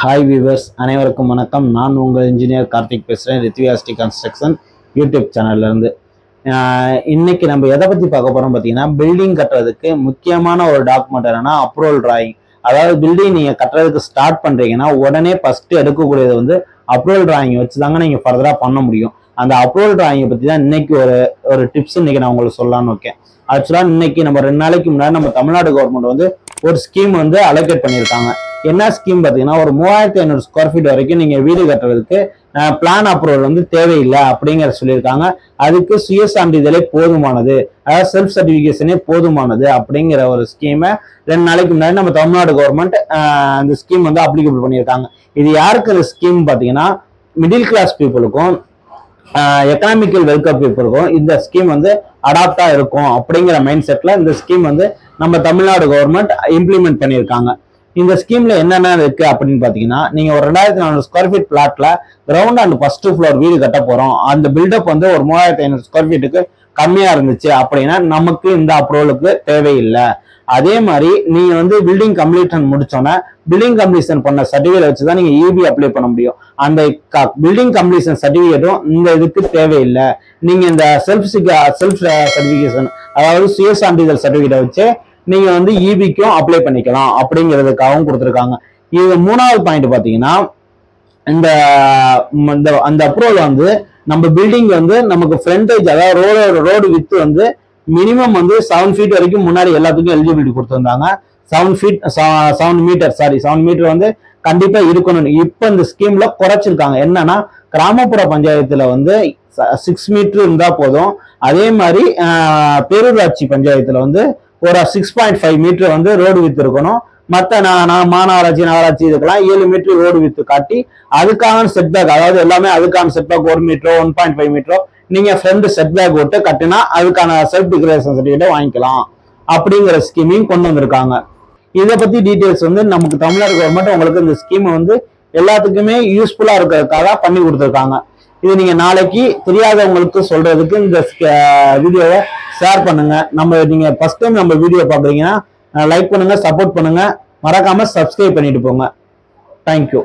Hi viewers, அனைவருக்கும் வணக்கம். நான் உங்கள் இன்ஜினியர் கார்த்திக் பேசுகிறேன், ரித்வியாஸ்டி கன்ஸ்ட்ரக்ஷன் யூடியூப் சேனல்லேருந்து. இன்னைக்கு நம்ம எதை பற்றி பார்க்க போகிறோம் பார்த்தீங்கன்னா, பில்டிங் கட்டுறதுக்கு முக்கியமான ஒரு டாக்குமெண்ட் என்னன்னா அப்ரூவல் டிராயிங். அதாவது பில்டிங் நீங்கள் கட்டுறதுக்கு ஸ்டார்ட் பண்ணுறீங்கன்னா உடனே ஃபஸ்ட்டு எடுக்கக்கூடியது வந்து அப்ரூவல் டிராயிங் வச்சு தாங்க நீங்கள் ஃபர்தராக பண்ண முடியும். அந்த அப்ரூவல் டிராயிங்கை பற்றி தான் இன்னைக்கு ஒரு டிப்ஸ் இன்னைக்கு நான் உங்களுக்கு சொல்லலான்னு இருக்கேன். ஆக்சுவலாக இன்னைக்கு நம்ம 2 நாளைக்கு முன்னாடி நம்ம தமிழ்நாடு கவர்மெண்ட் வந்து ஒரு ஸ்கீம் வந்து அலோகேட் பண்ணியிருக்காங்க. என்ன ஸ்கீம் பார்த்தீங்கன்னா, ஒரு 3500 ஸ்கொயர் ஃபீட் வரைக்கும் நீங்கள் வீடு கட்டுறதுக்கு பிளான் அப்ரூவல் வந்து தேவையில்லை அப்படிங்கிற சொல்லியிருக்காங்க. அதுக்கு சுய சான்றிதழே போதுமானது, அதாவது செல்ஃப் சர்டிஃபிகேஷனே போதுமானது அப்படிங்கிற ஒரு ஸ்கீமை 2 நாளைக்கு முன்னாடி நம்ம தமிழ்நாடு கவர்மெண்ட் அந்த ஸ்கீம் வந்து அப்ளிகபிள் பண்ணியிருக்காங்க. இது யாருக்கு இந்த ஸ்கீம் பார்த்தீங்கன்னா, மிடில் கிளாஸ் பீப்புளுக்கும் எக்கனாமிக்கல் வெல்கம் பீப்புளுக்கும் இந்த ஸ்கீம் வந்து அடாப்டா இருக்கும் அப்படிங்கிற மைண்ட் செட்ல இந்த ஸ்கீம் வந்து நம்ம தமிழ்நாடு கவர்மெண்ட் இம்ப்ளிமெண்ட் பண்ணியிருக்காங்க. இந்த ஸ்கீம்ல என்னென்ன இருக்கு அப்படின்னு பாத்தீங்கன்னா, நீங்க ஒரு 2400 ஸ்கொயர் ஃபீட் பிளாட்ல கிரவுண்ட் அண்ட் ஃபர்ஸ்ட் ஃப்ளோர் வீடு கட்ட போறோம். அந்த பில்டப் வந்து ஒரு 3500 ஸ்கொயர் ஃபீட்டுக்கு கம்மியா இருந்துச்சு அப்படின்னா நமக்கு இந்த அப்ரூவலுக்கு தேவையில்லை. அதே மாதிரி நீங்க வந்து பில்டிங் கம்ப்ளீஷன் முடிச்சோன்னா பில்டிங் கம்ப்ளீஷன் பண்ண சர்டிஃபிகேட் வச்சுதான் நீங்க இபி அப்ளை பண்ண முடியும். அந்த பில்டிங் கம்ப்ளீஷன் சர்டிஃபிகேட்டும் இந்த இதுக்கு தேவையில்லை. நீங்க இந்த செல்ஃப் சர்டிஃபிகேஷன், அதாவது சுய சான்றிதழ் சர்டிஃபிகேட்டை வச்சு நீங்க வந்து இபிக்கும் அப்ளை பண்ணிக்கலாம் அப்படிங்கிறதுக்காகவும் கொடுத்துருக்காங்க. இது 3வது பாயிண்ட் பாத்தீங்கன்னா, இந்த அந்த அப்ரூவல் வந்து நம்ம பில்டிங் வந்து நமக்கு ஃப்ரண்டேஜ், அதாவது ரோடு வித்து வந்து மினிமம் வந்து 7 ஃபீட் வரைக்கும் முன்னாடி எல்லாத்துக்கும் எலிஜிபிலிட்டி கொடுத்துருந்தாங்க. 7 மீட்டர் வந்து கண்டிப்பா இருக்கணும். இப்ப இந்த ஸ்கீம்ல குறைச்சிருக்காங்க. என்னன்னா, கிராமப்புற பஞ்சாயத்துல வந்து 6 மீட்டர் இருந்தா போதும். அதே மாதிரி பேரூராட்சி பஞ்சாயத்துல வந்து ஒரு 6.5 மீட்டர் வந்து ரோடு வித்து இருக்கணும். மற்ற மாநகராட்சி, நகராட்சி இதுக்கெல்லாம் 7 மீட்டர் ரோடு வித்து காட்டி அதுக்கான செட்பேக், அதாவது எல்லாமே அதுக்கான செட்பேக் 1 மீட்டரோ 1.5 மீட்டரோ நீங்க ஃப்ரண்ட் செட்பேக் விட்டு கட்டினா அதுக்கான செல்ஃப் டிக்ளரேஷன் சர்டிஃபிகேட் வாங்கிக்கலாம் அப்படிங்கிற ஸ்கீமையும் கொண்டு வந்திருக்காங்க. இதை பத்தி டீடைல்ஸ் வந்து நமக்கு தமிழ்நாடு கவர்மெண்ட் உங்களுக்கு இந்த ஸ்கீம் வந்து எல்லாத்துக்குமே யூஸ்ஃபுல்லா இருக்கிறதுக்காக பண்ணி கொடுத்துருக்காங்க. இது நீங்க நாளைக்கு தெரியாதவங்களுக்கு சொல்றதுக்கு இந்த வீடியோவை ஷேர் பண்ணுங்க. நீங்க ஃபர்ஸ்ட் டைம் நம்ம வீடியோ பாக்குறீங்கன்னா லைக் பண்ணுங்க, சப்போர்ட் பண்ணுங்க, மறக்காம சப்ஸ்கிரைப் பண்ணிட்டு போங்க. தேங்க்யூ.